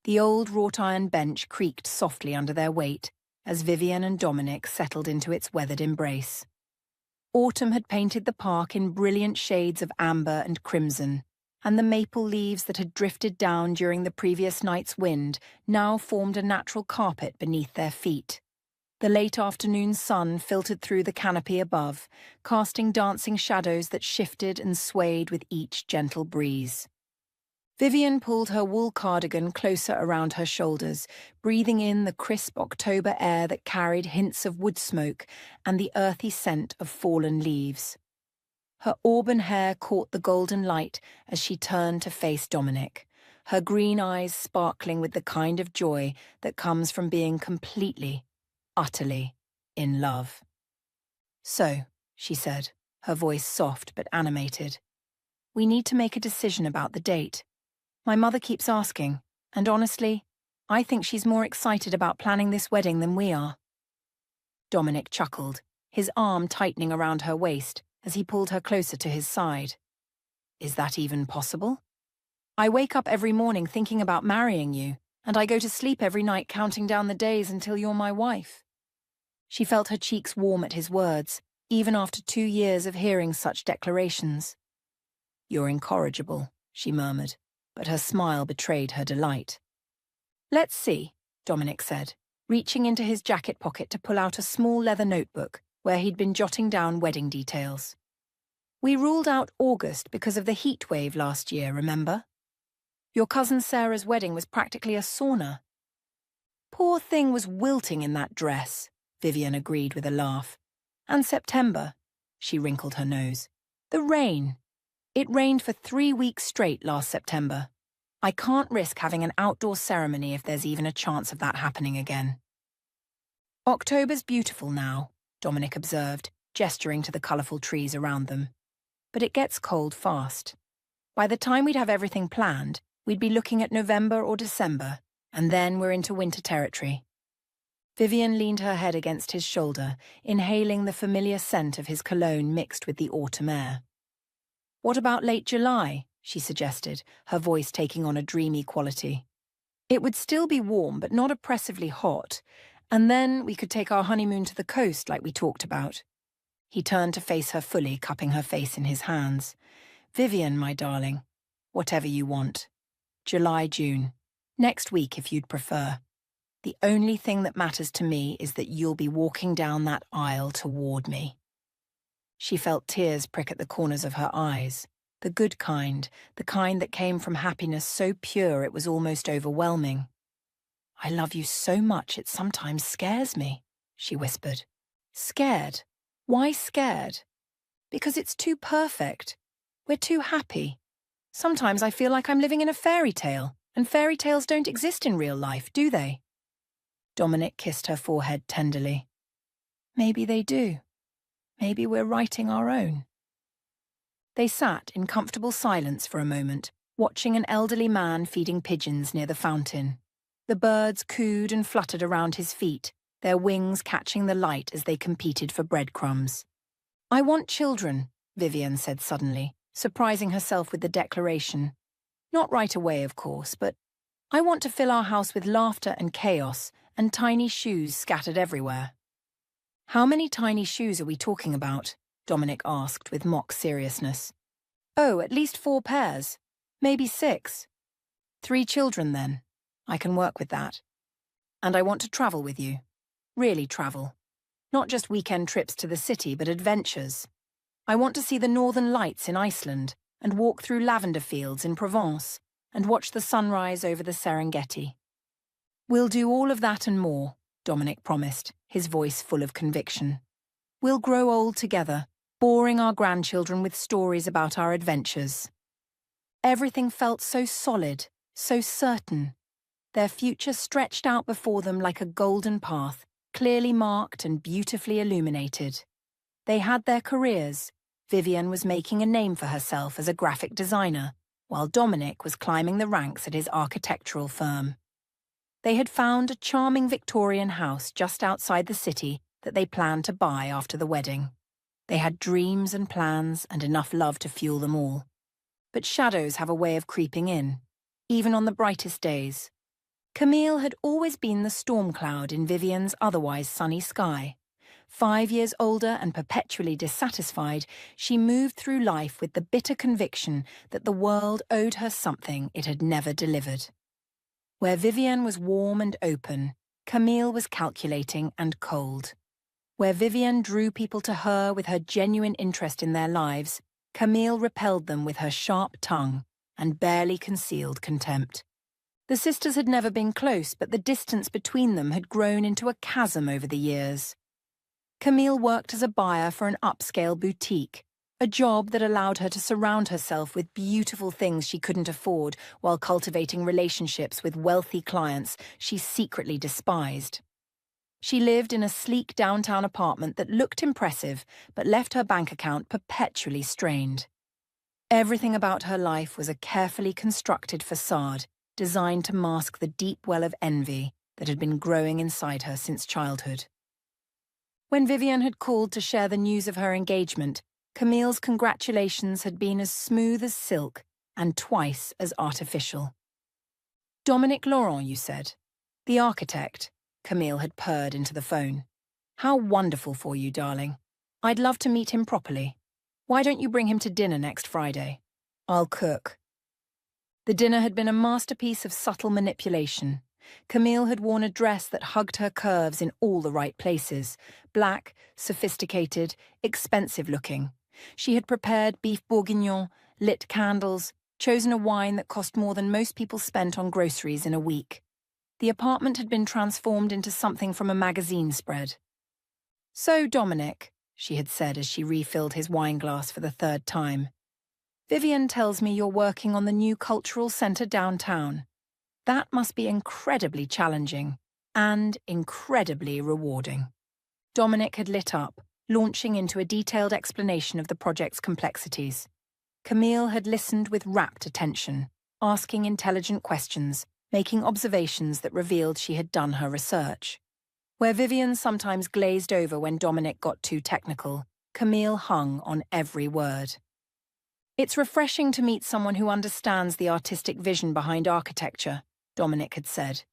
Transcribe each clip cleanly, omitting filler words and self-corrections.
The old wrought-iron bench creaked softly under their weight as Vivian and Dominic settled into its weathered embrace. Autumn had painted the park in brilliant shades of amber and crimson, and the maple leaves that had drifted down during the previous night's wind now formed a natural carpet beneath their feet. The late afternoon sun filtered through the canopy above, casting dancing shadows that shifted and swayed with each gentle breeze. Vivian pulled her wool cardigan closer around her shoulders, breathing in the crisp October air that carried hints of wood smoke and the earthy scent of fallen leaves. Her auburn hair caught the golden light as she turned to face Dominic, her green eyes sparkling with the kind of joy that comes from being completely, utterly in love. "So," she said, her voice soft but animated, "we need to make a decision about the date. My mother keeps asking, and honestly, I think she's more excited about planning this wedding than we are." Dominic chuckled, his arm tightening around her waist as he pulled her closer to his side. "Is that even possible? I wake up every morning thinking about marrying you, and I go to sleep every night counting down the days until you're my wife." She felt her cheeks warm at his words, even after 2 years of hearing such declarations. "You're incorrigible," she murmured, but her smile betrayed her delight. "Let's see," Dominic said, reaching into his jacket pocket to pull out a small leather notebook where he'd been jotting down wedding details. "We ruled out August because of the heat wave last year, remember? Your cousin Sarah's wedding was practically a sauna." "Poor thing was wilting in that dress," Vivian agreed with a laugh. "And September," she wrinkled her nose. "The rain. It rained for 3 weeks straight last September. I can't risk having an outdoor ceremony if there's even a chance of that happening again." "October's beautiful now," Dominic observed, gesturing to the colourful trees around them. "But it gets cold fast. By the time we'd have everything planned, we'd be looking at November or December, and then we're into winter territory." Vivian leaned her head against his shoulder, inhaling the familiar scent of his cologne mixed with the autumn air. "What about late July?" she suggested, her voice taking on a dreamy quality. "It would still be warm, but not oppressively hot, and then we could take our honeymoon to the coast like we talked about." He turned to face her fully, cupping her face in his hands. "Vivian, my darling, whatever you want. July, June. Next week if you'd prefer. The only thing that matters to me is that you'll be walking down that aisle toward me." She felt tears prick at the corners of her eyes, the good kind, the kind that came from happiness so pure it was almost overwhelming. "I love you so much it sometimes scares me," she whispered. "Scared? Why scared?" "Because it's too perfect. We're too happy. Sometimes I feel like I'm living in a fairy tale, and fairy tales don't exist in real life, do they?" Dominic kissed her forehead tenderly. "Maybe they do. Maybe we're writing our own." They sat in comfortable silence for a moment, watching an elderly man feeding pigeons near the fountain. The birds cooed and fluttered around his feet, their wings catching the light as they competed for breadcrumbs. "I want children," Vivian said suddenly, surprising herself with the declaration. "Not right away, of course, but I want to fill our house with laughter and chaos and tiny shoes scattered everywhere." "How many tiny shoes are we talking about?" Dominic asked with mock seriousness. "Oh, at least 4 pairs. Maybe 6. 3 children, then. I can work with that. And I want to travel with you. Really travel. Not just weekend trips to the city, but adventures. I want to see the northern lights in Iceland, and walk through lavender fields in Provence, and watch the sunrise over the Serengeti." "We'll do all of that and more," Dominic promised, his voice full of conviction. "We'll grow old together, boring our grandchildren with stories about our adventures." Everything felt so solid, so certain. Their future stretched out before them like a golden path, clearly marked and beautifully illuminated. They had their careers. Vivian was making a name for herself as a graphic designer, while Dominic was climbing the ranks at his architectural firm. They had found a charming Victorian house just outside the city that they planned to buy after the wedding. They had dreams and plans and enough love to fuel them all. But shadows have a way of creeping in, even on the brightest days. Camille had always been the storm cloud in Vivian's otherwise sunny sky. 5 years older and perpetually dissatisfied, she moved through life with the bitter conviction that the world owed her something it had never delivered. Where Vivian was warm and open, Camille was calculating and cold. Where Vivian drew people to her with her genuine interest in their lives, Camille repelled them with her sharp tongue and barely concealed contempt. The sisters had never been close, but the distance between them had grown into a chasm over the years. Camille worked as a buyer for an upscale boutique, a job that allowed her to surround herself with beautiful things she couldn't afford while cultivating relationships with wealthy clients she secretly despised. She lived in a sleek downtown apartment that looked impressive but left her bank account perpetually strained. Everything about her life was a carefully constructed facade designed to mask the deep well of envy that had been growing inside her since childhood. When Vivian had called to share the news of her engagement, Camille's congratulations had been as smooth as silk and twice as artificial. "Dominic Laurent, you said? The architect," Camille had purred into the phone. "How wonderful for you, darling. I'd love to meet him properly. Why don't you bring him to dinner next Friday? I'll cook." The dinner had been a masterpiece of subtle manipulation. Camille had worn a dress that hugged her curves in all the right places. Black, sophisticated, expensive-looking. She had prepared beef bourguignon, lit candles, chosen a wine that cost more than most people spent on groceries in a week. The apartment had been transformed into something from a magazine spread. "So, Dominic," she had said as she refilled his wineglass for the third time, "Vivian tells me you're working on the new cultural centre downtown. That must be incredibly challenging and incredibly rewarding." Dominic had lit up, launching into a detailed explanation of the project's complexities. Camille had listened with rapt attention, asking intelligent questions, making observations that revealed she had done her research. Where Vivian sometimes glazed over when Dominic got too technical, Camille hung on every word. "It's refreshing to meet someone who understands the artistic vision behind architecture," Dominic had said,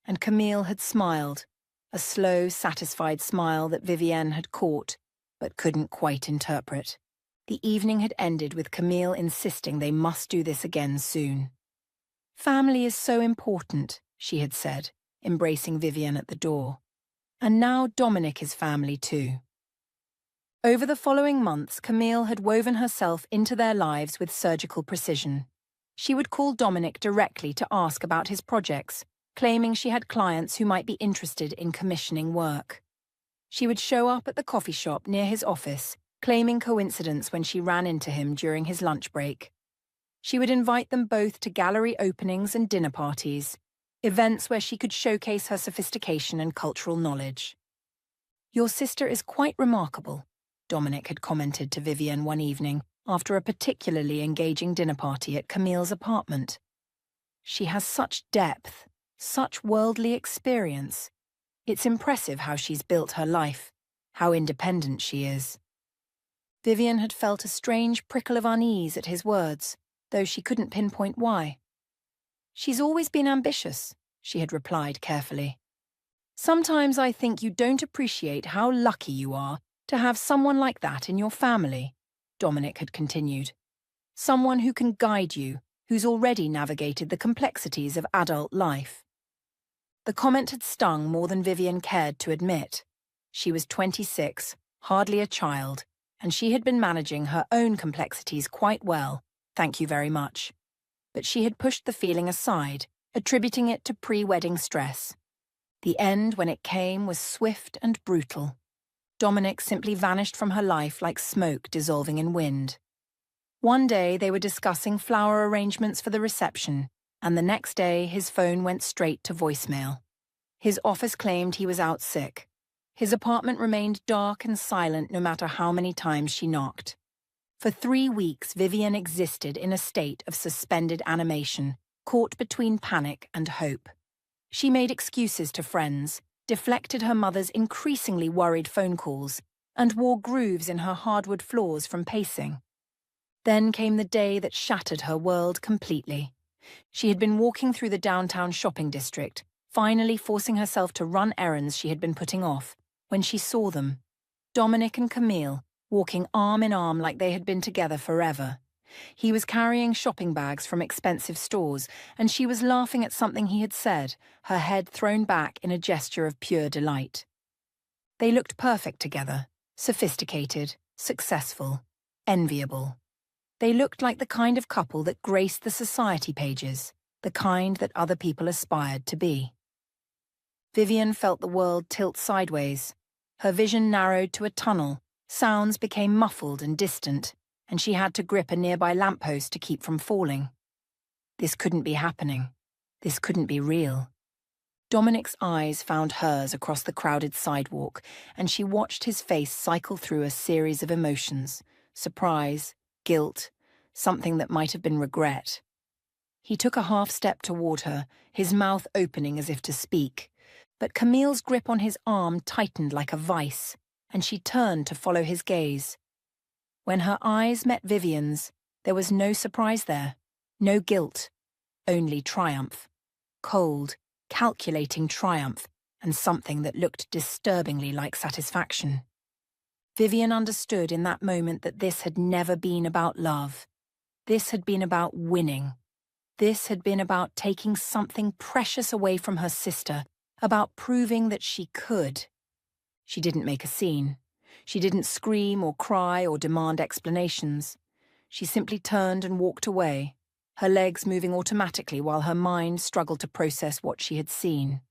and Camille had smiled, a slow, satisfied smile that Vivienne had caught, but couldn't quite interpret. The evening had ended with Camille insisting they must do this again soon. "Family is so important," she had said, embracing Vivienne at the door. "And now Dominic is family too." Over the following months, Camille had woven herself into their lives with surgical precision. She would call Dominic directly to ask about his projects, claiming she had clients who might be interested in commissioning work. She would show up at the coffee shop near his office, claiming coincidence when she ran into him during his lunch break. She would invite them both to gallery openings and dinner parties, events where she could showcase her sophistication and cultural knowledge. "Your sister is quite remarkable," Dominic had commented to Vivienne one evening after a particularly engaging dinner party at Camille's apartment. "She has such depth, such worldly experience. It's impressive how she's built her life, how independent she is." Vivienne had felt a strange prickle of unease at his words, though she couldn't pinpoint why. "She's always been ambitious," she had replied carefully. "Sometimes I think you don't appreciate how lucky you are to have someone like that in your family," Dominic had continued. "Someone who can guide you, who's already navigated the complexities of adult life." The comment had stung more than Vivienne cared to admit. She was 26, hardly a child, and she had been managing her own complexities quite well, thank you very much. But she had pushed the feeling aside, attributing it to pre-wedding stress. The end, when it came, was swift and brutal. Dominic simply vanished from her life like smoke dissolving in wind. One day they were discussing flower arrangements for the reception, and the next day his phone went straight to voicemail. His office claimed he was out sick. His apartment remained dark and silent no matter how many times she knocked. For 3 weeks, Vivienne existed in a state of suspended animation, caught between panic and hope. She made excuses to friends, deflected her mother's increasingly worried phone calls, and wore grooves in her hardwood floors from pacing. Then came the day that shattered her world completely. She had been walking through the downtown shopping district, finally forcing herself to run errands she had been putting off, when she saw them, Dominic and Camille, walking arm in arm like they had been together forever. He was carrying shopping bags from expensive stores, and she was laughing at something he had said, her head thrown back in a gesture of pure delight. They looked perfect together, sophisticated, successful, enviable. They looked like the kind of couple that graced the society pages, the kind that other people aspired to be. Vivian felt the world tilt sideways. Her vision narrowed to a tunnel, sounds became muffled and distant, and she had to grip a nearby lamppost to keep from falling. This couldn't be happening. This couldn't be real. Dominic's eyes found hers across the crowded sidewalk, and she watched his face cycle through a series of emotions: surprise, guilt, something that might have been regret. He took a half step toward her, his mouth opening as if to speak, but Camille's grip on his arm tightened like a vice, and she turned to follow his gaze. When her eyes met Vivian's, there was no surprise there, no guilt, only triumph. Cold, calculating triumph, and something that looked disturbingly like satisfaction. Vivian understood in that moment that this had never been about love. This had been about winning. This had been about taking something precious away from her sister, about proving that she could. She didn't make a scene. She didn't scream or cry or demand explanations. She simply turned and walked away, her legs moving automatically while her mind struggled to process what she had seen.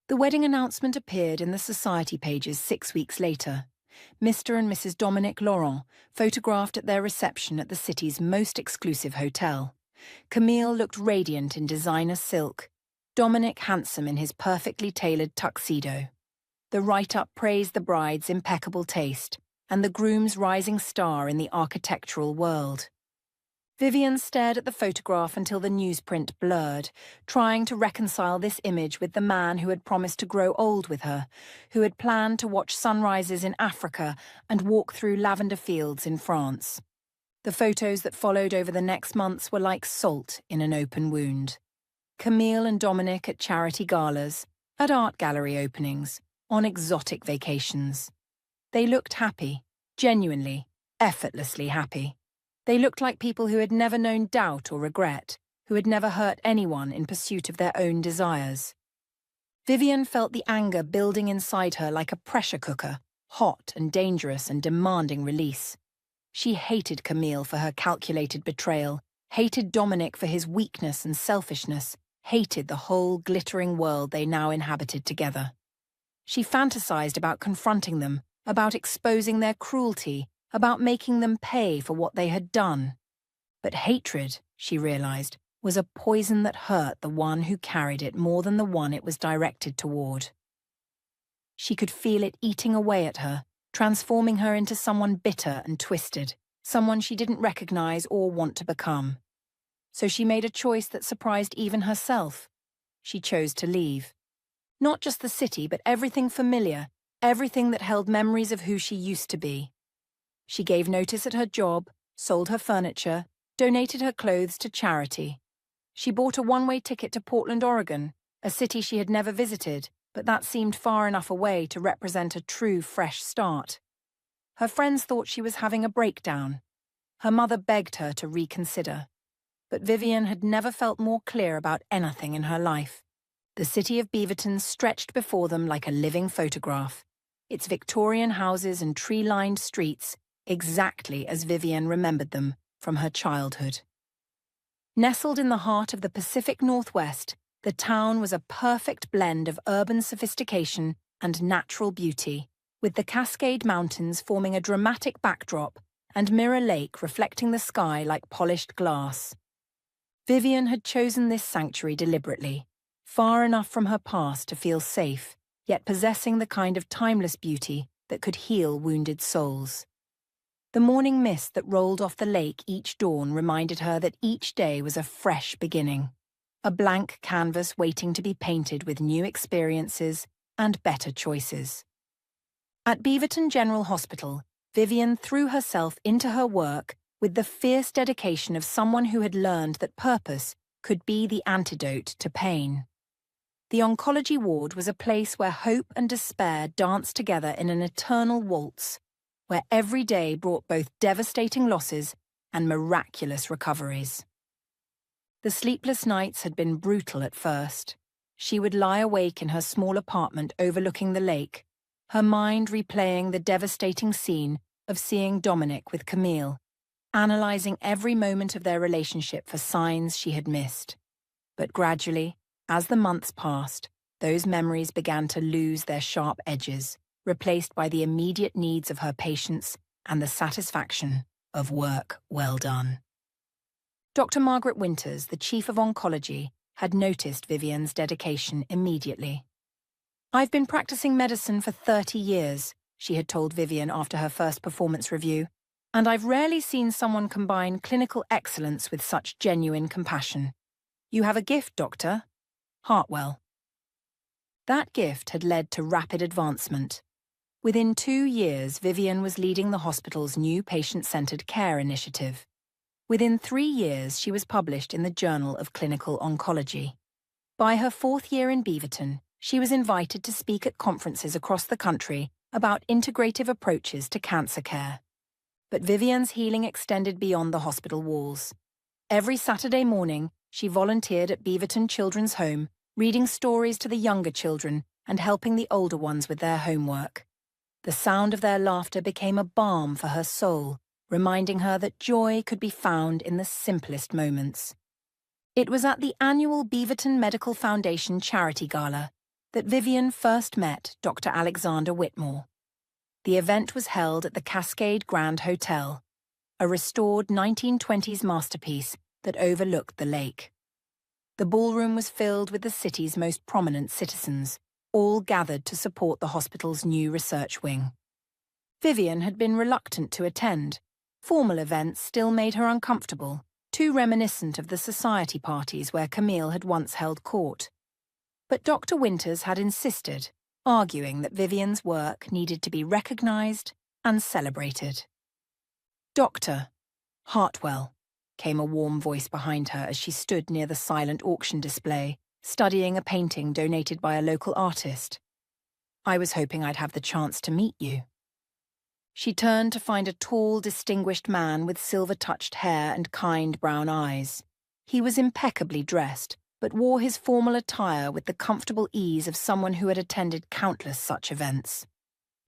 The wedding announcement appeared in the society pages 6 weeks later. Mr. and Mrs. Dominic Laurent, photographed at their reception at the city's most exclusive hotel. Camille looked radiant in designer silk, Dominic handsome in his perfectly tailored tuxedo. The write-up praised the bride's impeccable taste and the groom's rising star in the architectural world. Vivian stared at the photograph until the newsprint blurred, trying to reconcile this image with the man who had promised to grow old with her, who had planned to watch sunrises in Africa and walk through lavender fields in France. The photos that followed over the next months were like salt in an open wound. Camille and Dominic at charity galas, at art gallery openings, on exotic vacations. They looked happy, genuinely, effortlessly happy. They looked like people who had never known doubt or regret, who had never hurt anyone in pursuit of their own desires. Vivian felt the anger building inside her like a pressure cooker, hot and dangerous and demanding release. She hated Camille for her calculated betrayal, hated Dominic for his weakness and selfishness, hated the whole glittering world they now inhabited together. She fantasized about confronting them, about exposing their cruelty, about making them pay for what they had done. But hatred, she realized, was a poison that hurt the one who carried it more than the one it was directed toward. She could feel it eating away at her, transforming her into someone bitter and twisted, someone she didn't recognize or want to become. So she made a choice that surprised even herself. She chose to leave. Not just the city, but everything familiar, everything that held memories of who she used to be. She gave notice at her job, sold her furniture, donated her clothes to charity. She bought a one-way ticket to Portland, Oregon, a city she had never visited, but that seemed far enough away to represent a true fresh start. Her friends thought she was having a breakdown. Her mother begged her to reconsider. But Vivian had never felt more clear about anything in her life. The city of Beaverton stretched before them like a living photograph, its Victorian houses and tree-lined streets exactly as Vivian remembered them from her childhood. Nestled in the heart of the Pacific Northwest, the town was a perfect blend of urban sophistication and natural beauty, with the Cascade Mountains forming a dramatic backdrop and Mirror Lake reflecting the sky like polished glass. Vivian had chosen this sanctuary deliberately, far enough from her past to feel safe, yet possessing the kind of timeless beauty that could heal wounded souls. The morning mist that rolled off the lake each dawn reminded her that each day was a fresh beginning, a blank canvas waiting to be painted with new experiences and better choices. At Beaverton General Hospital, Vivian threw herself into her work with the fierce dedication of someone who had learned that purpose could be the antidote to pain. The oncology ward was a place where hope and despair danced together in an eternal waltz, where every day brought both devastating losses and miraculous recoveries. The sleepless nights had been brutal at first. She would lie awake in her small apartment overlooking the lake, her mind replaying the devastating scene of seeing Dominic with Camille, analysing every moment of their relationship for signs she had missed. But gradually, as the months passed, those memories began to lose their sharp edges, replaced by the immediate needs of her patients and the satisfaction of work well done. Dr. Margaret Winters, the chief of oncology, had noticed Vivian's dedication immediately. "I've been practicing medicine for 30 years, she had told Vivian after her first performance review, and I've rarely seen someone combine clinical excellence with such genuine compassion. You have a gift, Doctor. Hartwell." That gift had led to rapid advancement. Within 2 years, Vivian was leading the hospital's new patient-centered care initiative. Within 3 years, she was published in the Journal of Clinical Oncology. By her 4th year in Beaverton, she was invited to speak at conferences across the country about integrative approaches to cancer care. But Vivian's healing extended beyond the hospital walls. Every Saturday morning, she volunteered at Beaverton Children's Home, reading stories to the younger children and helping the older ones with their homework. The sound of their laughter became a balm for her soul, reminding her that joy could be found in the simplest moments. It was at the annual Beaverton Medical Foundation Charity Gala that Vivian first met Dr. Alexander Whitmore. The event was held at the Cascade Grand Hotel, a restored 1920s masterpiece that overlooked the lake. The ballroom was filled with the city's most prominent citizens, all gathered to support the hospital's new research wing. Vivian had been reluctant to attend. Formal events still made her uncomfortable, too reminiscent of the society parties where Camille had once held court. But Dr. Winters had insisted, arguing that Vivian's work needed to be recognised and celebrated. "Doctor Hartwell," came a warm voice behind her as she stood near the silent auction display, studying a painting donated by a local artist. "I was hoping I'd have the chance to meet you." She turned to find a tall, distinguished man with silver-touched hair and kind brown eyes. He was impeccably dressed, but wore his formal attire with the comfortable ease of someone who had attended countless such events.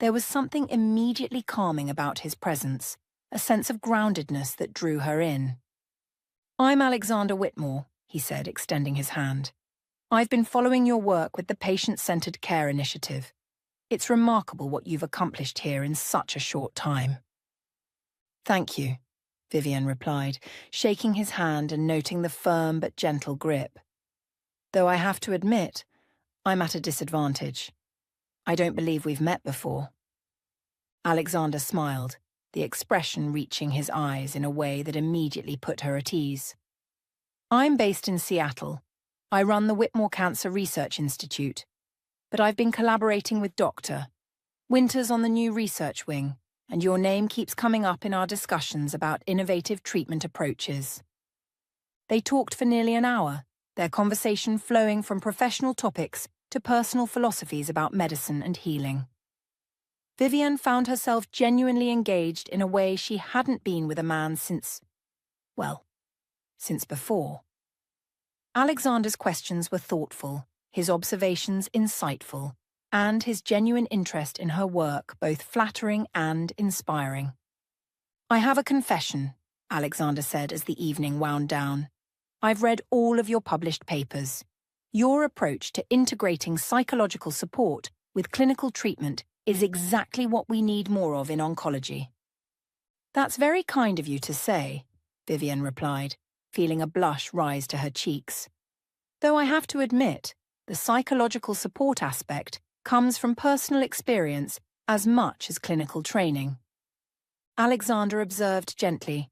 There was something immediately calming about his presence, a sense of groundedness that drew her in. "I'm Alexander Whitmore," he said, extending his hand. "I've been following your work with the Patient-Centered Care Initiative. It's remarkable what you've accomplished here in such a short time." "Thank you," Vivian replied, shaking his hand and noting the firm but gentle grip. "Though I have to admit, I'm at a disadvantage. I don't believe we've met before." Alexander smiled, the expression reaching his eyes in a way that immediately put her at ease. "I'm based in Seattle. I run the Whitmore Cancer Research Institute. But I've been collaborating with Dr. Winters on the new research wing, and your name keeps coming up in our discussions about innovative treatment approaches." They talked for nearly an hour, their conversation flowing from professional topics to personal philosophies about medicine and healing. Vivian found herself genuinely engaged in a way she hadn't been with a man since before. Alexander's questions were thoughtful, his observations insightful, and his genuine interest in her work both flattering and inspiring. "I have a confession," Alexander said as the evening wound down. "I've read all of your published papers. Your approach to integrating psychological support with clinical treatment is exactly what we need more of in oncology." "That's very kind of you to say," Vivian replied, feeling a blush rise to her cheeks. "Though I have to admit, the psychological support aspect comes from personal experience as much as clinical training." Alexander observed gently,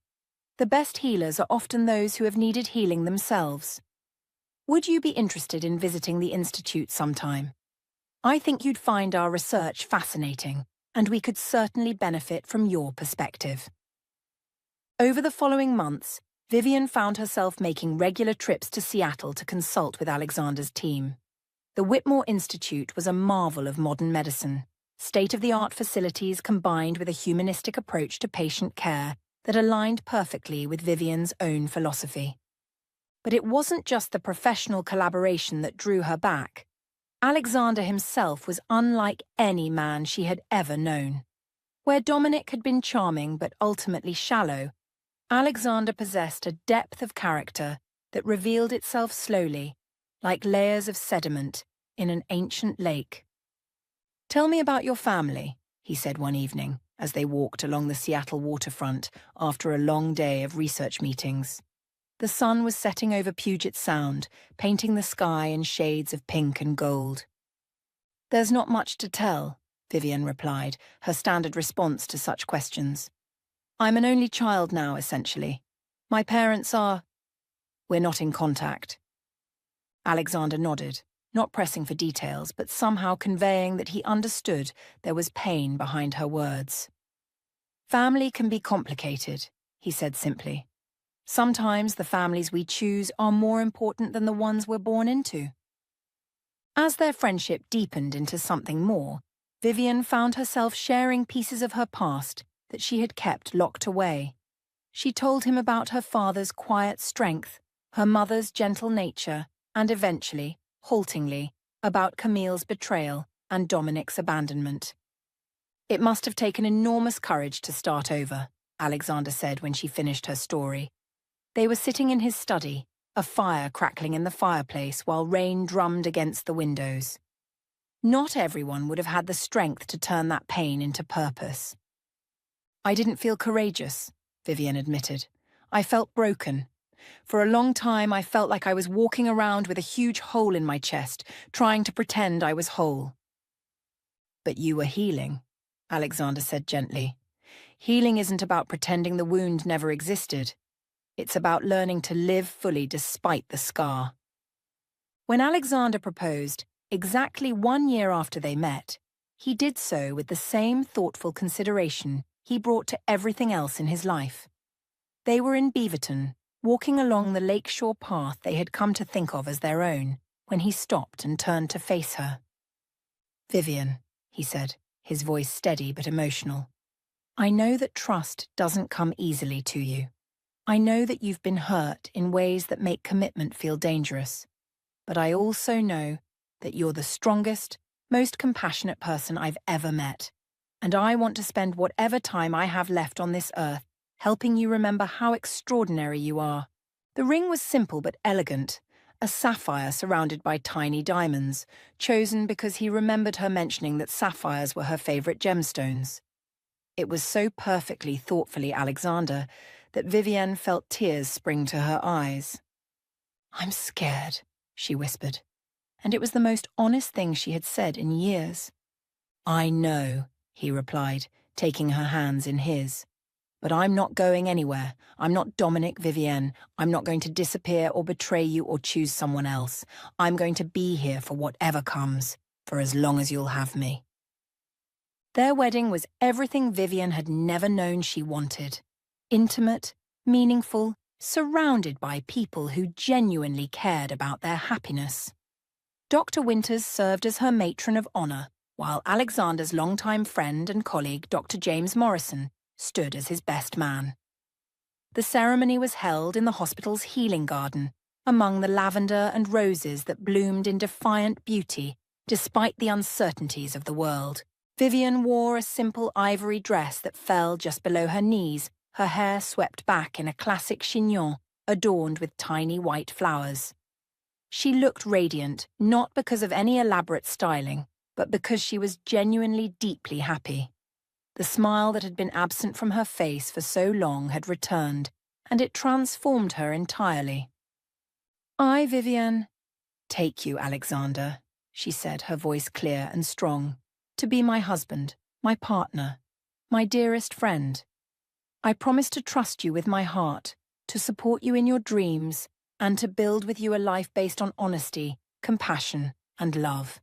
"The best healers are often those who have needed healing themselves. Would you be interested in visiting the Institute sometime? I think you'd find our research fascinating, and we could certainly benefit from your perspective." Over the following months, Vivian found herself making regular trips to Seattle to consult with Alexander's team. The Whitmore Institute was a marvel of modern medicine, state-of-the-art facilities combined with a humanistic approach to patient care that aligned perfectly with Vivian's own philosophy. But it wasn't just the professional collaboration that drew her back. Alexander himself was unlike any man she had ever known. Where Dominic had been charming but ultimately shallow, Alexander possessed a depth of character that revealed itself slowly, like layers of sediment in an ancient lake. "Tell me about your family," he said one evening, as they walked along the Seattle waterfront after a long day of research meetings. The sun was setting over Puget Sound, painting the sky in shades of pink and gold. "There's not much to tell," Vivian replied, her standard response to such questions. "I'm an only child now, essentially. My parents are... we're not in contact." Alexander nodded, not pressing for details, but somehow conveying that he understood there was pain behind her words. "Family can be complicated," he said simply. "Sometimes the families we choose are more important than the ones we're born into." As their friendship deepened into something more, Vivian found herself sharing pieces of her past that she had kept locked away. She told him about her father's quiet strength, her mother's gentle nature, and eventually, haltingly, about Camille's betrayal and Dominic's abandonment. "It must have taken enormous courage to start over," Alexander said when she finished her story. They were sitting in his study, a fire crackling in the fireplace while rain drummed against the windows. Not everyone would have had the strength to turn that pain into purpose. "I didn't feel courageous," Vivian admitted. "I felt broken. For a long time, I felt like I was walking around with a huge hole in my chest, trying to pretend I was whole." "But you were healing," Alexander said gently. "Healing isn't about pretending the wound never existed. It's about learning to live fully despite the scar." When Alexander proposed, exactly 1 year after they met, he did so with the same thoughtful consideration he brought to everything else in his life. They were in Beaverton, walking along the lakeshore path they had come to think of as their own, when he stopped and turned to face her. "Vivian," he said, his voice steady but emotional, "I know that trust doesn't come easily to you. I know that you've been hurt in ways that make commitment feel dangerous. But I also know that you're the strongest, most compassionate person I've ever met. And I want to spend whatever time I have left on this earth helping you remember how extraordinary you are." The ring was simple but elegant, a sapphire surrounded by tiny diamonds, chosen because he remembered her mentioning that sapphires were her favorite gemstones. It was so perfectly, thoughtfully Alexander that Vivian felt tears spring to her eyes. "I'm scared," she whispered, and it was the most honest thing she had said in years. "I know," he replied, taking her hands in his. "But I'm not going anywhere. I'm not Dominic Vivienne. I'm not going to disappear or betray you or choose someone else. I'm going to be here for whatever comes, for as long as you'll have me." Their wedding was everything Vivian had never known she wanted. Intimate, meaningful, surrounded by people who genuinely cared about their happiness. Dr. Winters served as her matron of honor, while Alexander's longtime friend and colleague, Dr. James Morrison, stood as his best man. The ceremony was held in the hospital's healing garden, among the lavender and roses that bloomed in defiant beauty despite the uncertainties of the world. Vivian wore a simple ivory dress that fell just below her knees, her hair swept back in a classic chignon adorned with tiny white flowers. She looked radiant, not because of any elaborate styling, but because she was genuinely deeply happy. The smile that had been absent from her face for so long had returned, and it transformed her entirely. "I, Vivian, take you, Alexander," she said, her voice clear and strong, "to be my husband, my partner, my dearest friend. I promise to trust you with my heart, to support you in your dreams, and to build with you a life based on honesty, compassion, and love."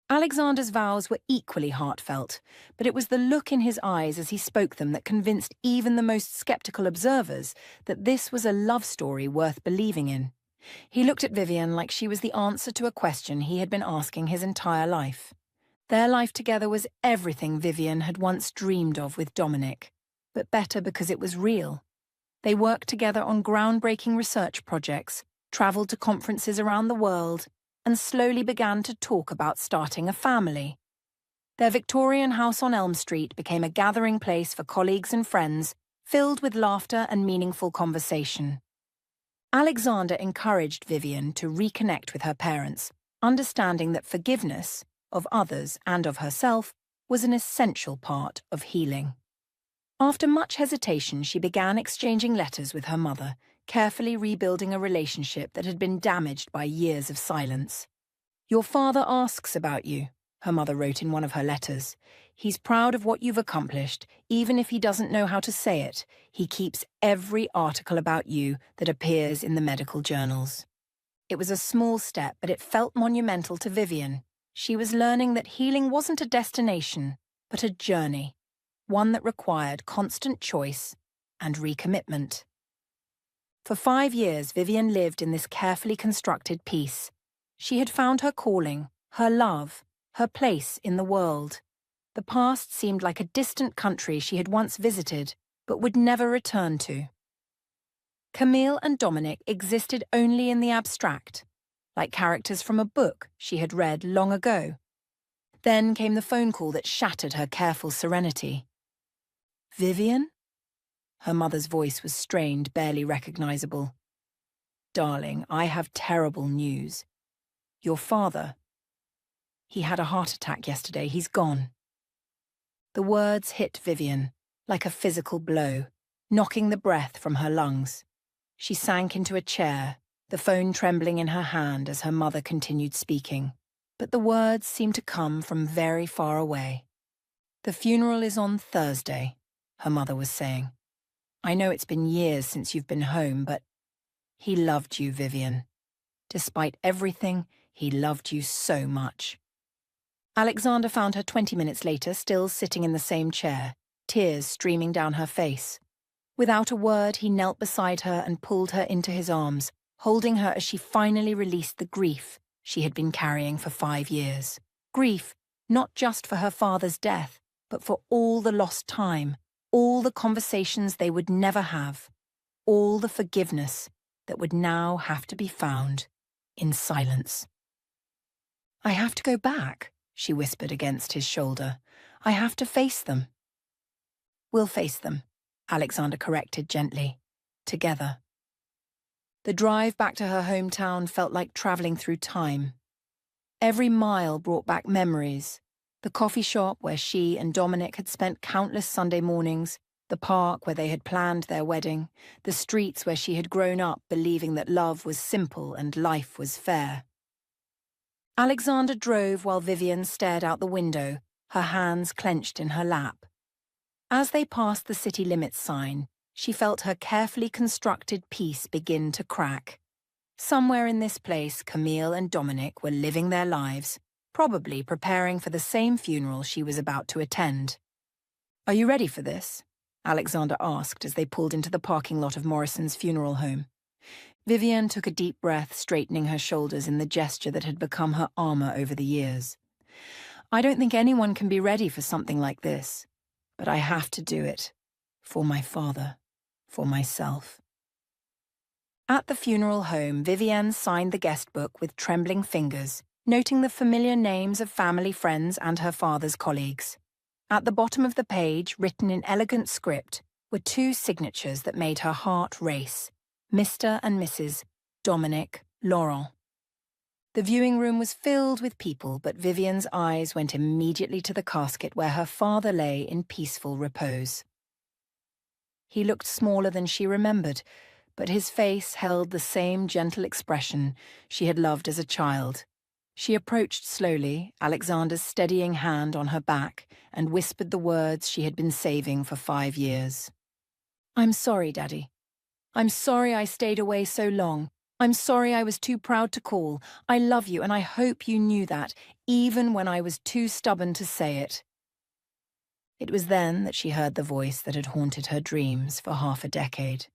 Alexander's vows were equally heartfelt, but it was the look in his eyes as he spoke them that convinced even the most skeptical observers that this was a love story worth believing in. He looked at Vivian like she was the answer to a question he had been asking his entire life. Their life together was everything Vivian had once dreamed of with Dominic, but better because it was real. They worked together on groundbreaking research projects, travelled to conferences around the world, and slowly began to talk about starting a family. Their Victorian house on Elm Street became a gathering place for colleagues and friends, filled with laughter and meaningful conversation. Alexander encouraged Vivian to reconnect with her parents, understanding that forgiveness, of others and of herself, was an essential part of healing. After much hesitation, she began exchanging letters with her mother, carefully rebuilding a relationship that had been damaged by years of silence. "Your father asks about you," her mother wrote in one of her letters. "He's proud of what you've accomplished, even if he doesn't know how to say it. He keeps every article about you that appears in the medical journals." It was a small step, but it felt monumental to Vivian. She was learning that healing wasn't a destination, but a journey, one that required constant choice and recommitment. For 5 years, Vivian lived in this carefully constructed peace. She had found her calling, her love, her place in the world. The past seemed like a distant country she had once visited, but would never return to. Camille and Dominic existed only in the abstract, like characters from a book she had read long ago. Then came the phone call that shattered her careful serenity. "Vivian?" Her mother's voice was strained, barely recognizable. "Darling, I have terrible news. Your father. He had a heart attack yesterday. He's gone." The words hit Vivian like a physical blow, knocking the breath from her lungs. She sank into a chair, the phone trembling in her hand as her mother continued speaking. But the words seemed to come from very far away. "The funeral is on Thursday," her mother was saying. "I know it's been years since you've been home, but he loved you, Vivian. Despite everything, he loved you so much." Alexander found her 20 minutes later, still sitting in the same chair, tears streaming down her face. Without a word, he knelt beside her and pulled her into his arms, holding her as she finally released the grief she had been carrying for 5 years. Grief, not just for her father's death, but for all the lost time, all the conversations they would never have, all the forgiveness that would now have to be found in silence. "I have to go back," she whispered against his shoulder. "I have to face them." "We'll face them," Alexander corrected gently. "Together." The drive back to her hometown felt like traveling through time. Every mile brought back memories. The coffee shop where she and Dominic had spent countless Sunday mornings, the park where they had planned their wedding, the streets where she had grown up believing that love was simple and life was fair. Alexander drove while Vivian stared out the window, her hands clenched in her lap. As they passed the city limits sign, she felt her carefully constructed peace begin to crack. Somewhere in this place, Camille and Dominic were living their lives, probably preparing for the same funeral she was about to attend. "Are you ready for this?" Alexander asked as they pulled into the parking lot of Morrison's funeral home. Vivian took a deep breath, straightening her shoulders in the gesture that had become her armor over the years. "I don't think anyone can be ready for something like this, but I have to do it. For my father. For myself." At the funeral home, Vivian signed the guest book with trembling fingers, noting the familiar names of family friends and her father's colleagues. At the bottom of the page, written in elegant script, were 2 signatures that made her heart race: Mr. and Mrs. Dominic Laurent. The viewing room was filled with people, but Vivian's eyes went immediately to the casket where her father lay in peaceful repose. He looked smaller than she remembered, but his face held the same gentle expression she had loved as a child. She approached slowly, Alexander's steadying hand on her back, and whispered the words she had been saving for 5 years. "I'm sorry, Daddy. I'm sorry I stayed away so long. I'm sorry I was too proud to call. I love you, and I hope you knew that, even when I was too stubborn to say it." It was then that she heard the voice that had haunted her dreams for half a decade.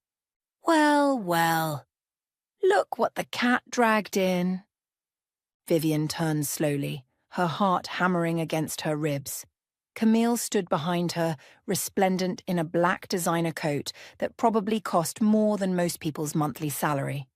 "Well, well. Look what the cat dragged in. Vivian turned slowly, her heart hammering against her ribs. Camille stood behind her, resplendent in a black designer coat that probably cost more than most people's monthly salary.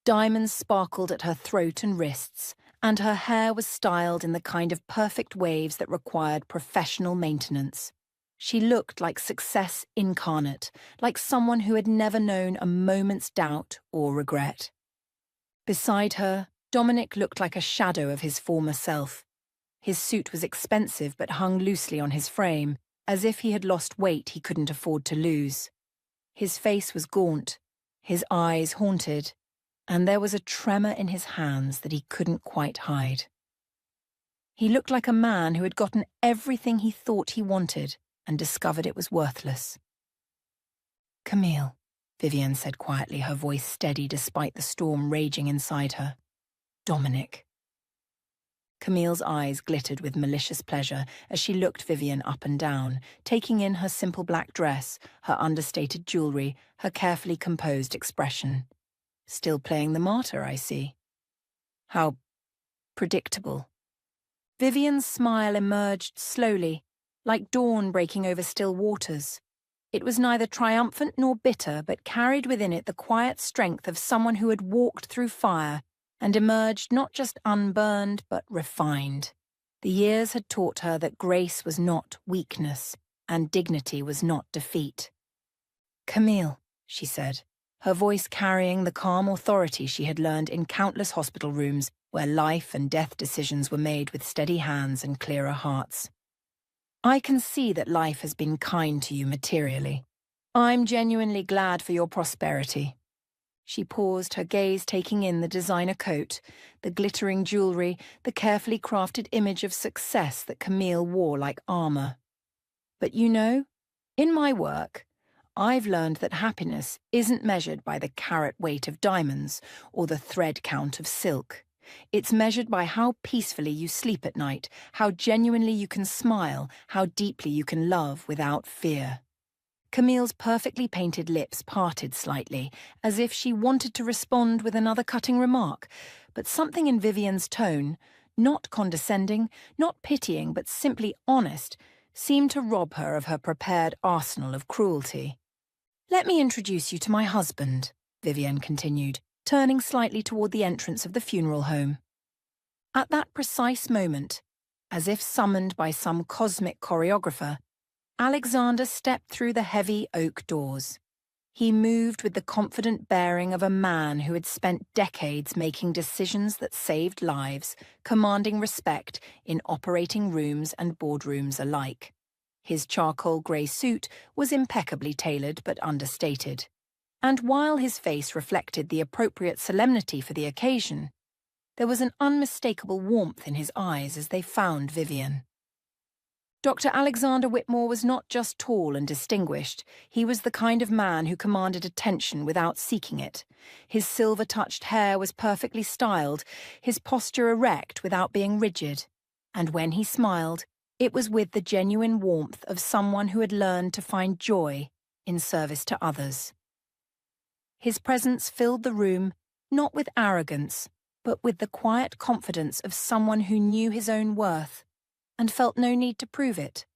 Diamonds sparkled at her throat and wrists, and her hair was styled in the kind of perfect waves that required professional maintenance. She looked like success incarnate, like someone who had never known a moment's doubt or regret. Beside her, Dominic looked like a shadow of his former self. His suit was expensive but hung loosely on his frame, as if he had lost weight he couldn't afford to lose. His face was gaunt, his eyes haunted, and there was a tremor in his hands that he couldn't quite hide. He looked like a man who had gotten everything he thought he wanted and discovered it was worthless. "Camille," Vivian said quietly, her voice steady despite the storm raging inside her. "Dominic." Camille's eyes glittered with malicious pleasure as she looked Vivian up and down, taking in her simple black dress, her understated jewelry, her carefully composed expression. "Still playing the martyr, I see." "How predictable." Vivian's smile emerged slowly, like dawn breaking over still waters. It was neither triumphant nor bitter, but carried within it the quiet strength of someone who had walked through fire and emerged not just unburned, but refined. The years had taught her that grace was not weakness, and dignity was not defeat. "Camille," she said, her voice carrying the calm authority she had learned in countless hospital rooms where life and death decisions were made with steady hands and clearer hearts. "I can see that life has been kind to you materially. I'm genuinely glad for your prosperity." She paused, her gaze taking in the designer coat, the glittering jewelry, the carefully crafted image of success that Camille wore like armor. "But you know, in my work, I've learned that happiness isn't measured by the carat weight of diamonds or the thread count of silk. It's measured by how peacefully you sleep at night, how genuinely you can smile, how deeply you can love without fear." Camille's perfectly painted lips parted slightly, as if she wanted to respond with another cutting remark, but something in Vivian's tone, not condescending, not pitying, but simply honest, seemed to rob her of her prepared arsenal of cruelty. "Let me introduce you to my husband," Vivian continued, turning slightly toward the entrance of the funeral home. At that precise moment, as if summoned by some cosmic choreographer, Alexander stepped through the heavy oak doors. He moved with the confident bearing of a man who had spent decades making decisions that saved lives, commanding respect in operating rooms and boardrooms alike. His charcoal grey suit was impeccably tailored but understated. And while his face reflected the appropriate solemnity for the occasion, there was an unmistakable warmth in his eyes as they found Vivian. Dr. Alexander Whitmore was not just tall and distinguished, he was the kind of man who commanded attention without seeking it. His silver-touched hair was perfectly styled, his posture erect without being rigid. And when he smiled, it was with the genuine warmth of someone who had learned to find joy in service to others. His presence filled the room, not with arrogance, but with the quiet confidence of someone who knew his own worth and felt no need to prove it.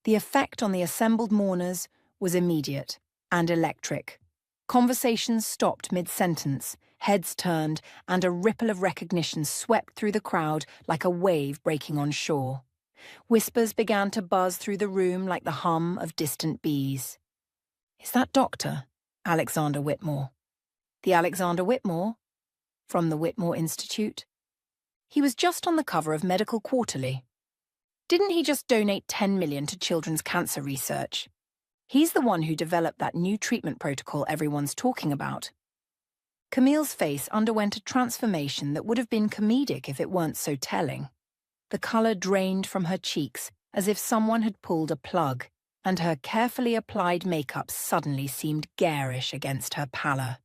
The effect on the assembled mourners was immediate and electric. Conversations stopped mid-sentence, heads turned, and a ripple of recognition swept through the crowd like a wave breaking on shore. Whispers began to buzz through the room like the hum of distant bees. "Is that Dr. Alexander Whitmore? The Alexander Whitmore? From the Whitmore Institute? He was just on the cover of Medical Quarterly. Didn't he just donate $10 million to children's cancer research? He's the one who developed that new treatment protocol everyone's talking about." Camille's face underwent a transformation that would have been comedic if it weren't so telling. The colour drained from her cheeks as if someone had pulled a plug, and her carefully applied makeup suddenly seemed garish against her pallor.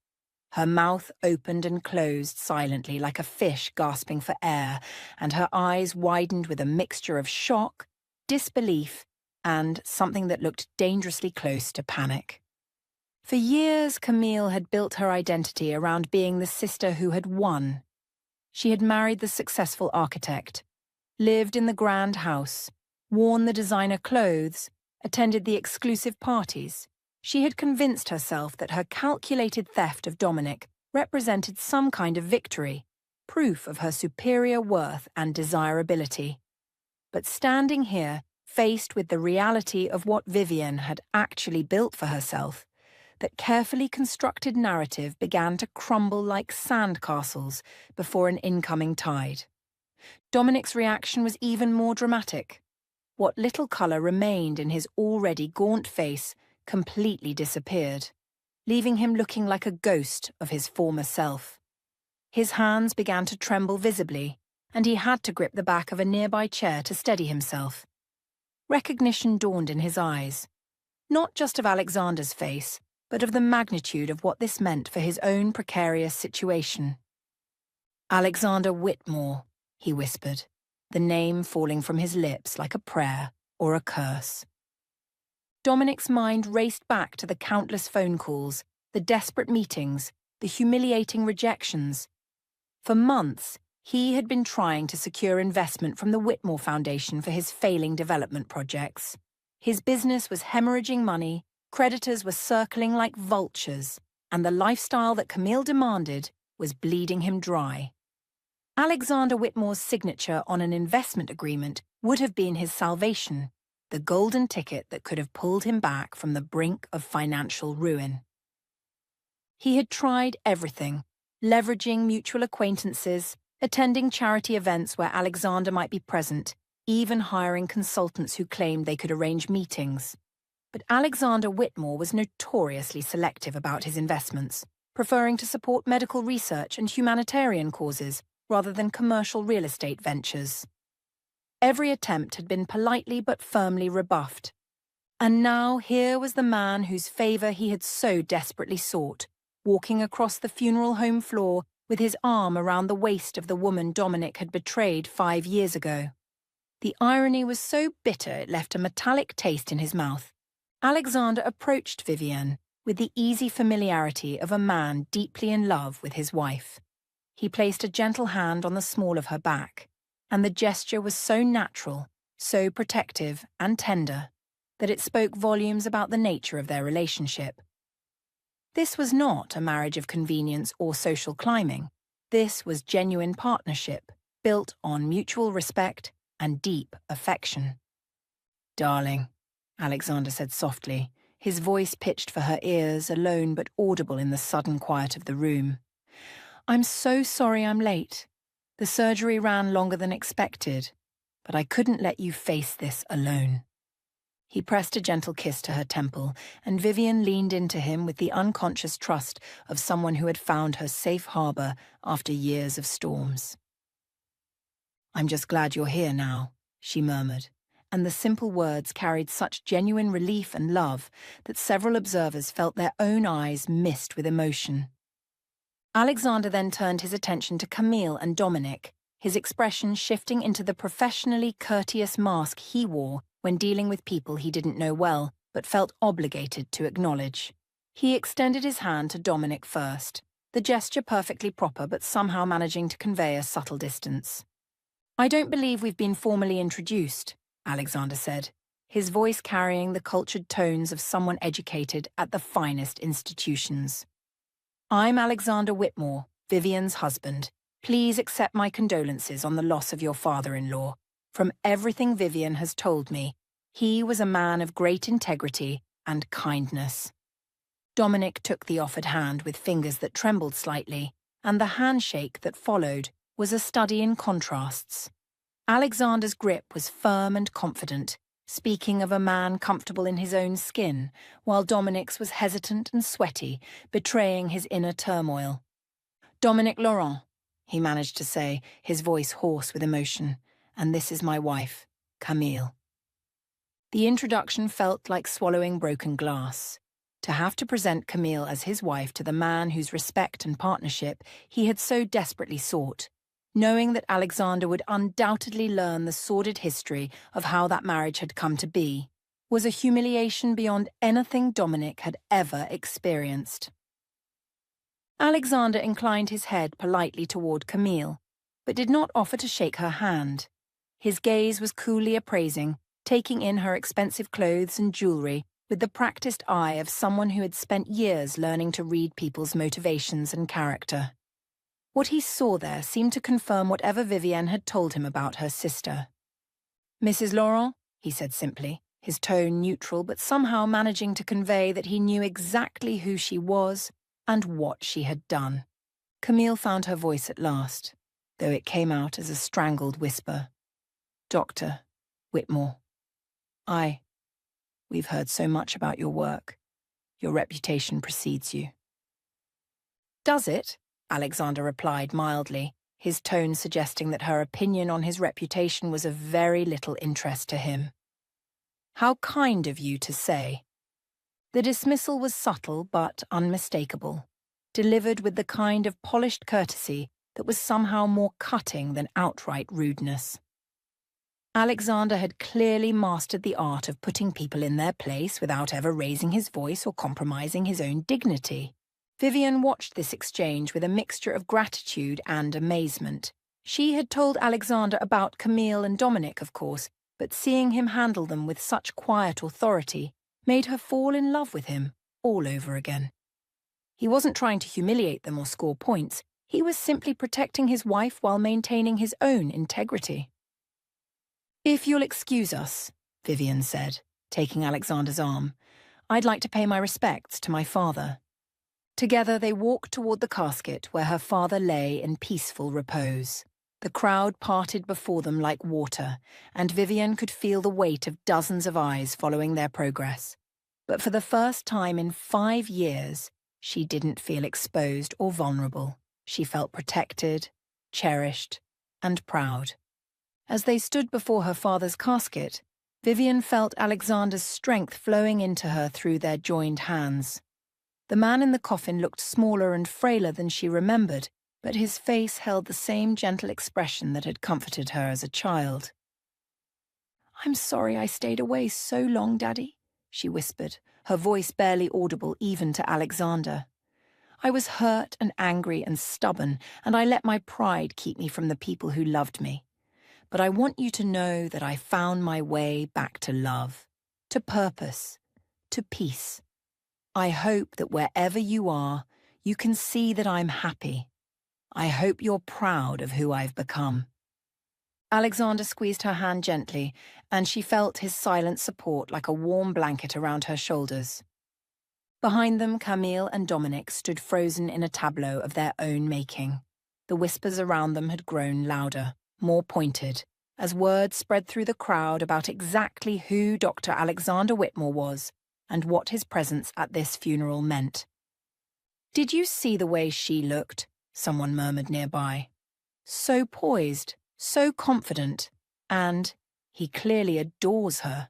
Her mouth opened and closed silently like a fish gasping for air, and her eyes widened with a mixture of shock, disbelief, and something that looked dangerously close to panic. For years, Camille had built her identity around being the sister who had won. She had married the successful architect, lived in the grand house, worn the designer clothes, attended the exclusive parties. She had convinced herself that her calculated theft of Dominic represented some kind of victory, proof of her superior worth and desirability. But standing here, faced with the reality of what Vivienne had actually built for herself, that carefully constructed narrative began to crumble like sandcastles before an incoming tide. Dominic's reaction was even more dramatic. What little colour remained in his already gaunt face completely disappeared, leaving him looking like a ghost of his former self. His hands began to tremble visibly, and he had to grip the back of a nearby chair to steady himself. Recognition dawned in his eyes, not just of Alexander's face, but of the magnitude of what this meant for his own precarious situation. "Alexander Whitmore," he whispered, the name falling from his lips like a prayer or a curse. Dominic's mind raced back to the countless phone calls, the desperate meetings, the humiliating rejections. For months, he had been trying to secure investment from the Whitmore Foundation for his failing development projects. His business was hemorrhaging money, creditors were circling like vultures, and the lifestyle that Camille demanded was bleeding him dry. Alexander Whitmore's signature on an investment agreement would have been his salvation, the golden ticket that could have pulled him back from the brink of financial ruin. He had tried everything, leveraging mutual acquaintances, attending charity events where Alexander might be present, even hiring consultants who claimed they could arrange meetings. But Alexander Whitmore was notoriously selective about his investments, preferring to support medical research and humanitarian causes rather than commercial real estate ventures. Every attempt had been politely but firmly rebuffed. And now here was the man whose favour he had so desperately sought, walking across the funeral home floor with his arm around the waist of the woman Dominic had betrayed 5 years ago. The irony was so bitter it left a metallic taste in his mouth. Alexander approached Vivienne with the easy familiarity of a man deeply in love with his wife. He placed a gentle hand on the small of her back, and the gesture was so natural, so protective and tender, that it spoke volumes about the nature of their relationship. This was not a marriage of convenience or social climbing. This was genuine partnership, built on mutual respect and deep affection. "Darling," Alexander said softly, his voice pitched for her ears, alone but audible in the sudden quiet of the room. "I'm so sorry I'm late. The surgery ran longer than expected, but I couldn't let you face this alone." He pressed a gentle kiss to her temple, and Vivienne leaned into him with the unconscious trust of someone who had found her safe harbour after years of storms. "I'm just glad you're here now," she murmured, and the simple words carried such genuine relief and love that several observers felt their own eyes mist with emotion. Alexander then turned his attention to Camille and Dominic, his expression shifting into the professionally courteous mask he wore when dealing with people he didn't know well, but felt obligated to acknowledge. He extended his hand to Dominic first, the gesture perfectly proper but somehow managing to convey a subtle distance. "I don't believe we've been formally introduced," Alexander said, his voice carrying the cultured tones of someone educated at the finest institutions. "I'm Alexander Whitmore, Vivienne's husband. Please accept my condolences on the loss of your father-in-law. From everything Vivienne has told me, he was a man of great integrity and kindness." Dominic took the offered hand with fingers that trembled slightly, and the handshake that followed was a study in contrasts. Alexander's grip was firm and confident, speaking of a man comfortable in his own skin, while Dominic's was hesitant and sweaty, betraying his inner turmoil. "Dominic Laurent," he managed to say, his voice hoarse with emotion, "and this is my wife, Camille." The introduction felt like swallowing broken glass. To have to present Camille as his wife to the man whose respect and partnership he had so desperately sought, knowing that Alexander would undoubtedly learn the sordid history of how that marriage had come to be, was a humiliation beyond anything Dominic had ever experienced. Alexander inclined his head politely toward Camille, but did not offer to shake her hand. His gaze was coolly appraising, taking in her expensive clothes and jewelry with the practiced eye of someone who had spent years learning to read people's motivations and character. What he saw there seemed to confirm whatever Vivienne had told him about her sister. "Mrs. Laurent," he said simply, his tone neutral but somehow managing to convey that he knew exactly who she was and what she had done. Camille found her voice at last, though it came out as a strangled whisper. "Dr. Whitmore, we've heard so much about your work. Your reputation precedes you." "Does it?" Alexander replied mildly, his tone suggesting that her opinion on his reputation was of very little interest to him. "How kind of you to say." The dismissal was subtle but unmistakable, delivered with the kind of polished courtesy that was somehow more cutting than outright rudeness. Alexander had clearly mastered the art of putting people in their place without ever raising his voice or compromising his own dignity. Vivienne watched this exchange with a mixture of gratitude and amazement. She had told Alexander about Camille and Dominic, of course, but seeing him handle them with such quiet authority made her fall in love with him all over again. He wasn't trying to humiliate them or score points. He was simply protecting his wife while maintaining his own integrity. "If you'll excuse us," Vivienne said, taking Alexander's arm, "I'd like to pay my respects to my father." Together they walked toward the casket where her father lay in peaceful repose. The crowd parted before them like water, and Vivienne could feel the weight of dozens of eyes following their progress. But for the first time in 5 years, she didn't feel exposed or vulnerable. She felt protected, cherished, and proud. As they stood before her father's casket, Vivienne felt Alexander's strength flowing into her through their joined hands. The man in the coffin looked smaller and frailer than she remembered, but his face held the same gentle expression that had comforted her as a child. "I'm sorry I stayed away so long, Daddy," she whispered, her voice barely audible even to Alexander. "I was hurt and angry and stubborn, and I let my pride keep me from the people who loved me. But I want you to know that I found my way back to love, to purpose, to peace. I hope that wherever you are, you can see that I'm happy. I hope you're proud of who I've become." Alexander squeezed her hand gently, and she felt his silent support like a warm blanket around her shoulders. Behind them, Camille and Dominic stood frozen in a tableau of their own making. The whispers around them had grown louder, more pointed, as words spread through the crowd about exactly who Dr. Alexander Whitmore was and what his presence at this funeral meant. "Did you see the way she looked?" someone murmured nearby. "So poised, so confident, and he clearly adores her.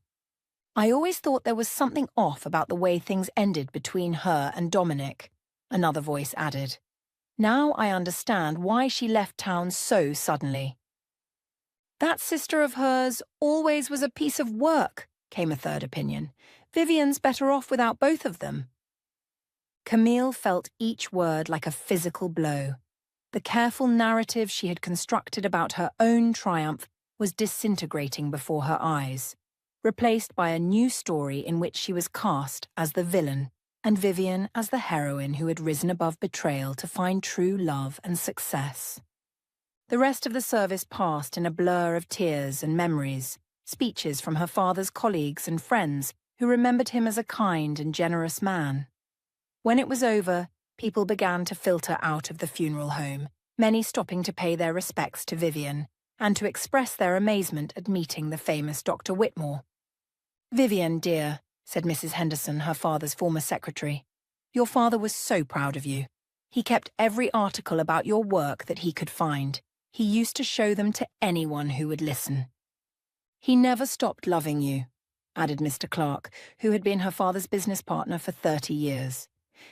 I always thought there was something off about the way things ended between her and Dominic," another voice added. "Now I understand why she left town so suddenly." "That sister of hers always was a piece of work," came a third opinion. "Vivienne's better off without both of them." Camille felt each word like a physical blow. The careful narrative she had constructed about her own triumph was disintegrating before her eyes, replaced by a new story in which she was cast as the villain and Vivienne as the heroine who had risen above betrayal to find true love and success. The rest of the service passed in a blur of tears and memories, speeches from her father's colleagues and friends who remembered him as a kind and generous man. When it was over, people began to filter out of the funeral home, many stopping to pay their respects to Vivienne and to express their amazement at meeting the famous Dr. Whitmore. "Vivienne, dear," said Mrs. Henderson, her father's former secretary, "your father was so proud of you. He kept every article about your work that he could find. He used to show them to anyone who would listen. He never stopped loving you," added Mr. Clark, who had been her father's business partner for 30 years.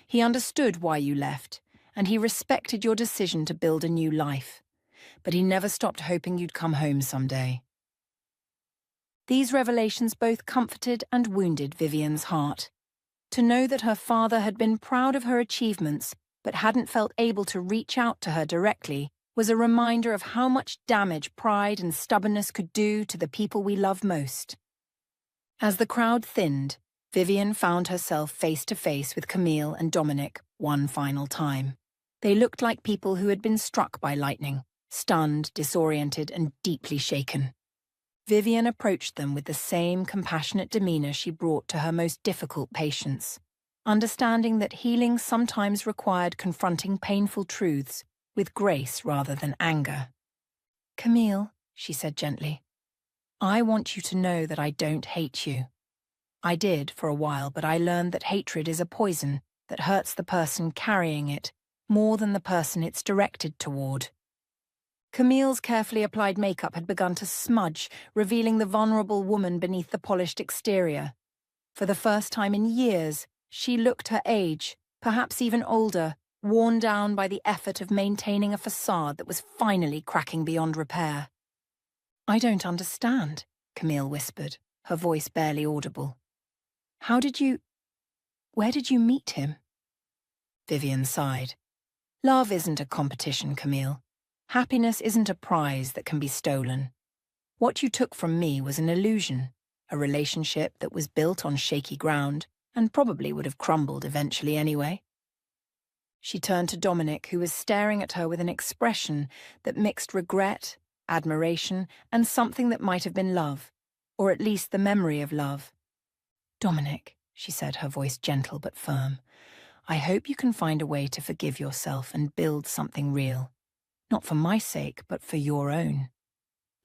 "He understood why you left, and he respected your decision to build a new life. But he never stopped hoping you'd come home someday." These revelations both comforted and wounded Vivian's heart. To know that her father had been proud of her achievements but hadn't felt able to reach out to her directly was a reminder of how much damage pride and stubbornness could do to the people we love most. As the crowd thinned, Vivian found herself face to face with Camille and Dominic one final time. They looked like people who had been struck by lightning, stunned, disoriented, and deeply shaken. Vivian approached them with the same compassionate demeanor she brought to her most difficult patients, understanding that healing sometimes required confronting painful truths with grace rather than anger. "Camille," she said gently, "I want you to know that I don't hate you. I did for a while, but I learned that hatred is a poison that hurts the person carrying it more than the person it's directed toward." Camille's carefully applied makeup had begun to smudge, revealing the vulnerable woman beneath the polished exterior. For the first time in years, she looked her age, perhaps even older, worn down by the effort of maintaining a facade that was finally cracking beyond repair. "I don't understand," Camille whispered, her voice barely audible. Where did you meet him?" Vivian sighed. "Love isn't a competition, Camille. Happiness isn't a prize that can be stolen. What you took from me was an illusion, a relationship that was built on shaky ground and probably would have crumbled eventually anyway." She turned to Dominic, who was staring at her with an expression that mixed regret, admiration, and something that might have been love, or at least the memory of love. "Dominic," she said, her voice gentle but firm, "I hope you can find a way to forgive yourself and build something real. Not for my sake, but for your own.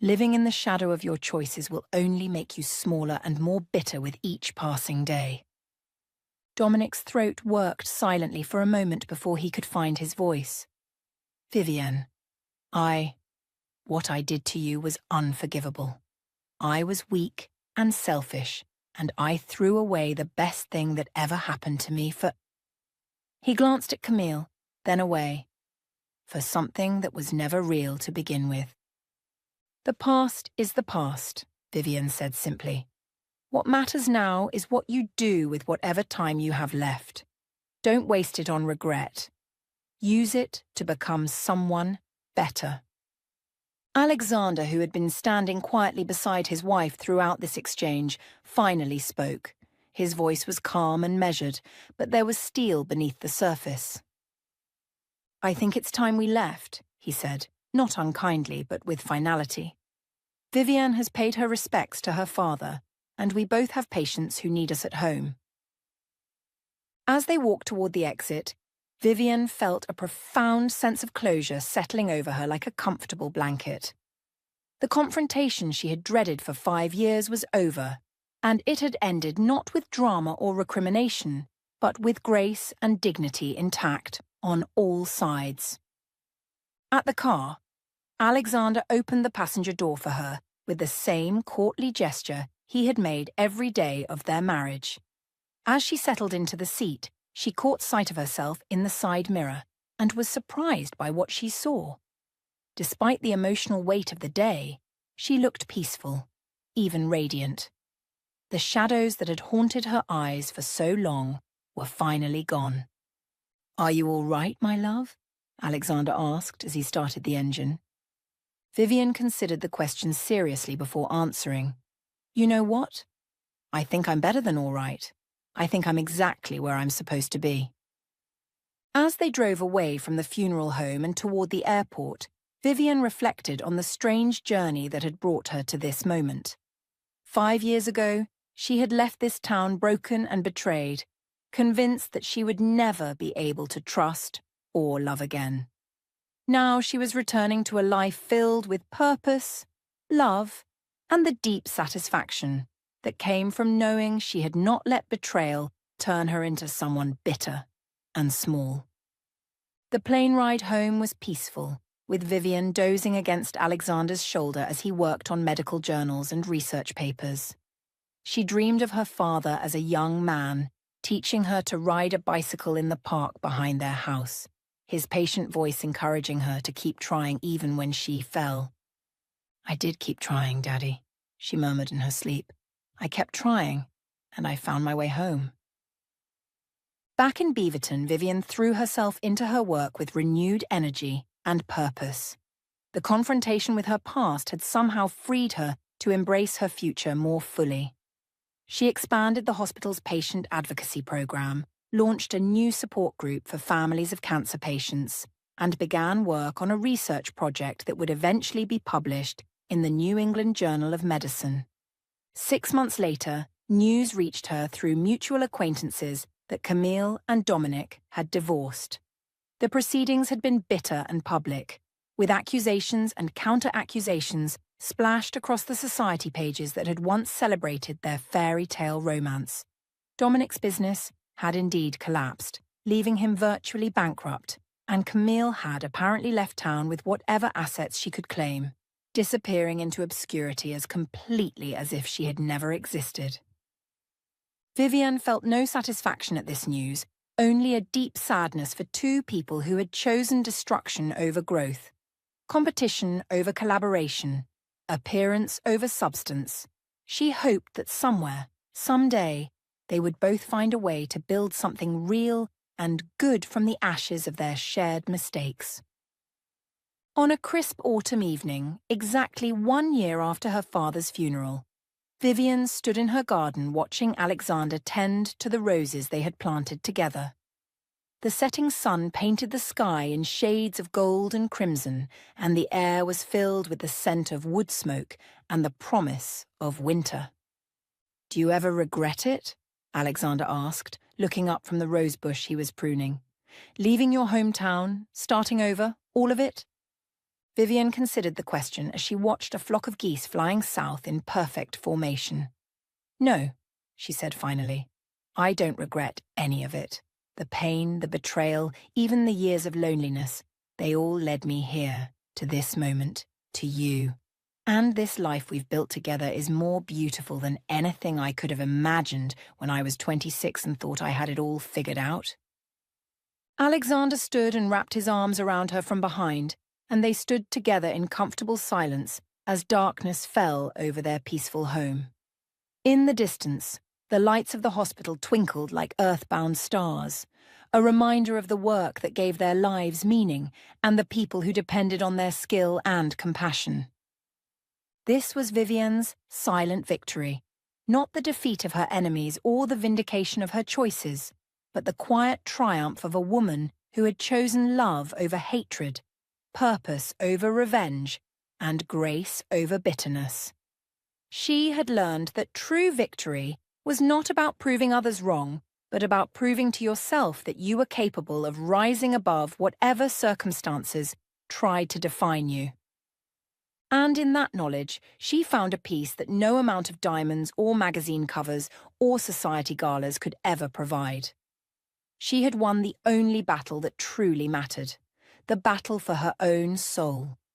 Living in the shadow of your choices will only make you smaller and more bitter with each passing day." Dominic's throat worked silently for a moment before he could find his voice. "Vivian, what I did to you was unforgivable. I was weak and selfish, and I threw away the best thing that ever happened to me for—" He glanced at Camille, then away. "For something that was never real to begin with." "The past is the past," Vivian said simply. "What matters now is what you do with whatever time you have left. Don't waste it on regret. Use it to become someone better." Alexander, who had been standing quietly beside his wife throughout this exchange, finally spoke. His voice was calm and measured, but there was steel beneath the surface. "I think it's time we left," he said, not unkindly, but with finality. "Vivian has paid her respects to her father, and we both have patients who need us at home." As they walked toward the exit, Vivian felt a profound sense of closure settling over her like a comfortable blanket. The confrontation she had dreaded for 5 years was over, and it had ended not with drama or recrimination, but with grace and dignity intact on all sides. At the car, Alexander opened the passenger door for her with the same courtly gesture he had made every day of their marriage. As she settled into the seat, she caught sight of herself in the side mirror and was surprised by what she saw. Despite the emotional weight of the day, she looked peaceful, even radiant. The shadows that had haunted her eyes for so long were finally gone. "Are you all right, my love?" Alexander asked as he started the engine. Vivian considered the question seriously before answering. "You know what? I think I'm better than all right. I think I'm exactly where I'm supposed to be." As they drove away from the funeral home and toward the airport, Vivian reflected on the strange journey that had brought her to this moment. 5 years ago, she had left this town broken and betrayed, convinced that she would never be able to trust or love again. Now she was returning to a life filled with purpose, love, and the deep satisfaction that came from knowing she had not let betrayal turn her into someone bitter and small. The plane ride home was peaceful, with Vivian dozing against Alexander's shoulder as he worked on medical journals and research papers. She dreamed of her father as a young man, teaching her to ride a bicycle in the park behind their house, his patient voice encouraging her to keep trying even when she fell. "I did keep trying, Daddy," she murmured in her sleep. "I kept trying, and I found my way home." Back in Beaverton, Vivian threw herself into her work with renewed energy and purpose. The confrontation with her past had somehow freed her to embrace her future more fully. She expanded the hospital's patient advocacy program, launched a new support group for families of cancer patients, and began work on a research project that would eventually be published in the New England Journal of Medicine. 6 months later, news reached her through mutual acquaintances that Camille and Dominic had divorced. The proceedings had been bitter and public, with accusations and counter-accusations splashed across the society pages that had once celebrated their fairy tale romance. Dominic's business had indeed collapsed, leaving him virtually bankrupt, and Camille had apparently left town with whatever assets she could claim, disappearing into obscurity as completely as if she had never existed. Vivian felt no satisfaction at this news, only a deep sadness for two people who had chosen destruction over growth, competition over collaboration, appearance over substance. She hoped that somewhere, someday, they would both find a way to build something real and good from the ashes of their shared mistakes. On a crisp autumn evening, exactly 1 year after her father's funeral, Vivian stood in her garden watching Alexander tend to the roses they had planted together. The setting sun painted the sky in shades of gold and crimson, and the air was filled with the scent of wood smoke and the promise of winter. "Do you ever regret it?" Alexander asked, looking up from the rosebush he was pruning. "Leaving your hometown, starting over, all of it?" Vivian considered the question as she watched a flock of geese flying south in perfect formation. "No," she said finally. "I don't regret any of it. The pain, the betrayal, even the years of loneliness, they all led me here, to this moment, to you. And this life we've built together is more beautiful than anything I could have imagined when I was 26 and thought I had it all figured out." Alexander stood and wrapped his arms around her from behind, and they stood together in comfortable silence as darkness fell over their peaceful home. In the distance, the lights of the hospital twinkled like earthbound stars, a reminder of the work that gave their lives meaning and the people who depended on their skill and compassion. This was Vivian's silent victory, not the defeat of her enemies or the vindication of her choices, but the quiet triumph of a woman who had chosen love over hatred, purpose over revenge, and grace over bitterness. She had learned that true victory was not about proving others wrong, but about proving to yourself that you were capable of rising above whatever circumstances tried to define you. And in that knowledge, she found a peace that no amount of diamonds or magazine covers or society galas could ever provide. She had won the only battle that truly mattered, the battle for her own soul.